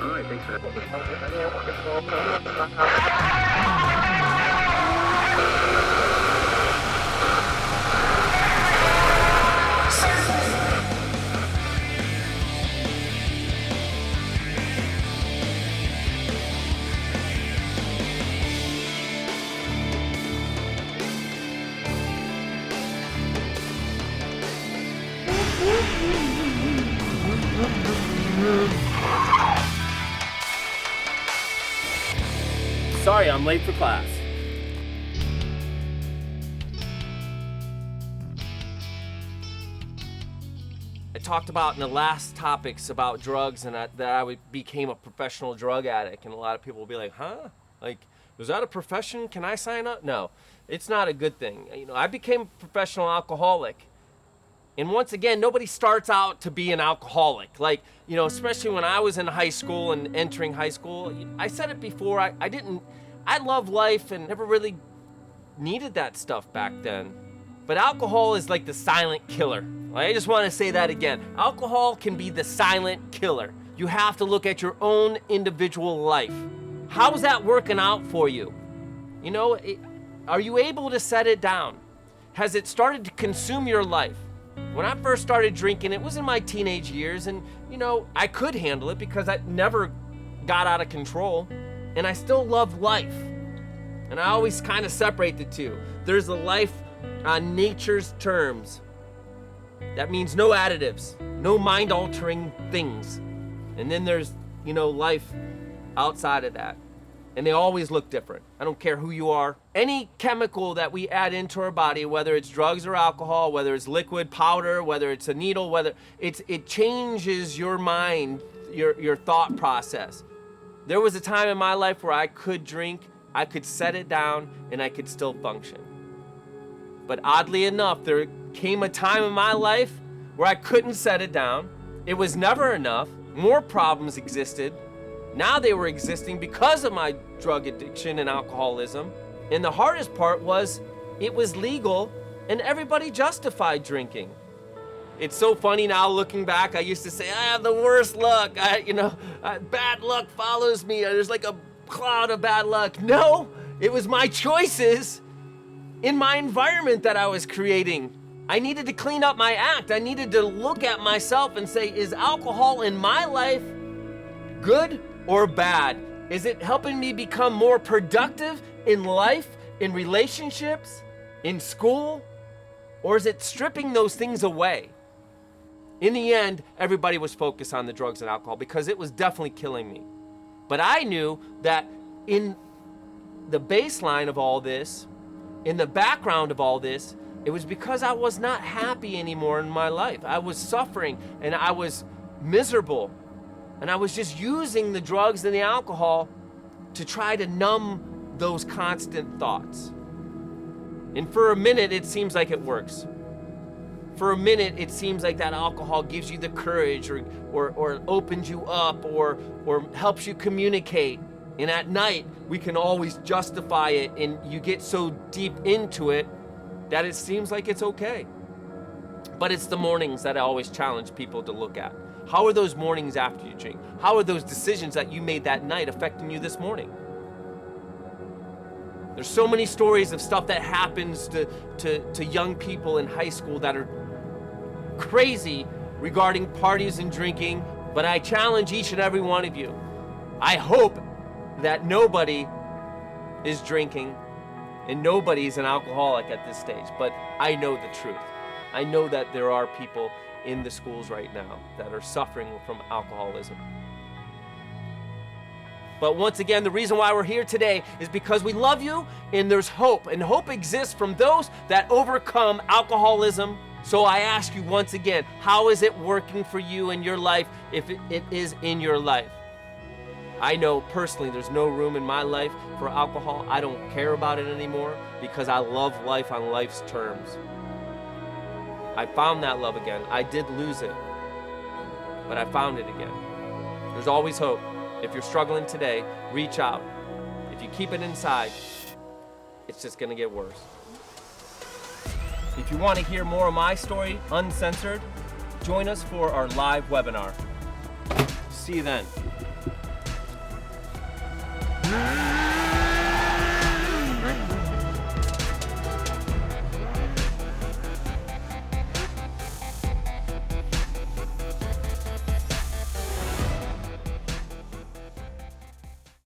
Alright, thanks for Sorry, I'm late for class. I talked about in the last topics about drugs and that I became a professional drug addict, and a lot of people will be like, huh? Like, was that a profession? Can I sign up? No, it's not a good thing. You know, I became a professional alcoholic. And once again, nobody starts out to be an alcoholic. Like, you know, especially when I was in high school and entering high school, I said it before, I love life and never really needed that stuff back then. But alcohol is like the silent killer. I just want to say that again. Alcohol can be the silent killer. You have to look at your own individual life. How's that working out for you? You know, are you able to set it down? Has it started to consume your life? When I first started drinking, it was in my teenage years, and you know, I could handle it because I never got out of control, and I still loved life. And I always kind of separate the two. There's a life on nature's terms. That means no additives, no mind-altering things. And then there's, you know, life outside of that. And they always look different. I don't care who you are. Any chemical that we add into our body, whether it's drugs or alcohol, whether it's liquid, powder, whether it's a needle, whether it changes your mind, your thought process. There was a time in my life where I could drink, I could set it down, and I could still function. But oddly enough, there came a time in my life where I couldn't set it down. It was never enough. More problems existed. Now they were existing because of my drug addiction and alcoholism. And the hardest part was it was legal and everybody justified drinking. It's so funny now looking back. I used to say, I have the worst luck. Bad luck follows me. There's like a cloud of bad luck. No, it was my choices in my environment that I was creating. I needed to clean up my act. I needed to look at myself and say, is alcohol in my life good or bad? Is it helping me become more productive in life, in relationships, in school? Or is it stripping those things away? In the end, everybody was focused on the drugs and alcohol because it was definitely killing me. But I knew that in the baseline of all this, in the background of all this, it was because I was not happy anymore in my life. I was suffering and I was miserable. And I was just using the drugs and the alcohol to try to numb those constant thoughts. And for a minute, it seems like it works. For a minute, it seems like that alcohol gives you the courage or opens you up or helps you communicate. And at night, we can always justify it, and you get so deep into it that it seems like it's okay. But it's the mornings that I always challenge people to look at. How are those mornings after you drink? How are those decisions that you made that night affecting you this morning? There's so many stories of stuff that happens to young people in high school that are crazy regarding parties and drinking, but I challenge each and every one of you. I hope that nobody is drinking and nobody's an alcoholic at this stage, but I know the truth. I know that there are people in the schools right now that are suffering from alcoholism. But once again, the reason why we're here today is because we love you and there's hope. And hope exists from those that overcome alcoholism. So I ask you once again, how is it working for you in your life if it is in your life? I know personally there's no room in my life for alcohol. I don't care about it anymore because I love life on life's terms. I found that love again. I did lose it, but I found it again. There's always hope. If you're struggling today, reach out. If you keep it inside, it's just gonna get worse. If you want to hear more of my story, uncensored, join us for our live webinar. See you then.